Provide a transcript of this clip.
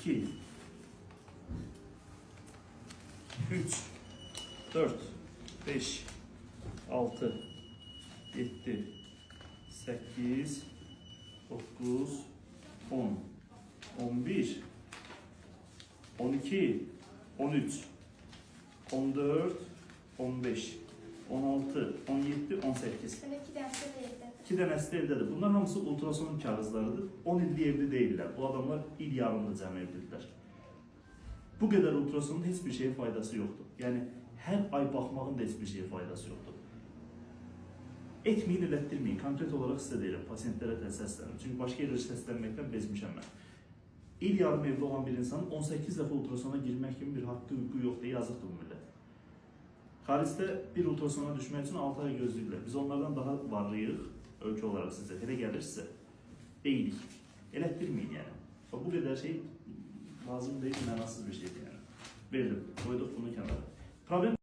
2, 3, 4, 5, 6, 7, 8, 9, 10, 11, 12, 13, 14, 15, 16, 17, 18. Demek ki dersler de evde. 2 dənəsi də evdədir. Bunlar hamısı ultrason kağızlarıdır. 10 illik evli deyirlər. Bu adamlar il yarımda cəm evlidirlər. Bu qədər ultrasonun heç bir şeye faydası yoxdur. Yəni, hər ay baxmağın da heç bir şeye faydası yoxdur. Etməyin, elətdirməyin. Konkret olaraq sizə deyirəm, pasientlərə səslənirəm. Çünki başqa yerlərə səslənməkdən bezmişəm mən. İl yarım evli olan bir insanın 18 dəfə ultrasona girmək kimi bir haqqı, hüququ yoxdur, yazıqdır bu millət. Xaricdə bir ultrasona düşmək üçün 6 ay gözləyirlər. Biz onlardan daha varlıyıq, ölkə olaraq sizə. Elə gəlir sizə. Deyilik. Elətdirməyin yəni. Bu qədər şey lazım deyil, mənasız bir şeydir yəni. Verdim, koyduk bunu kənara. Problem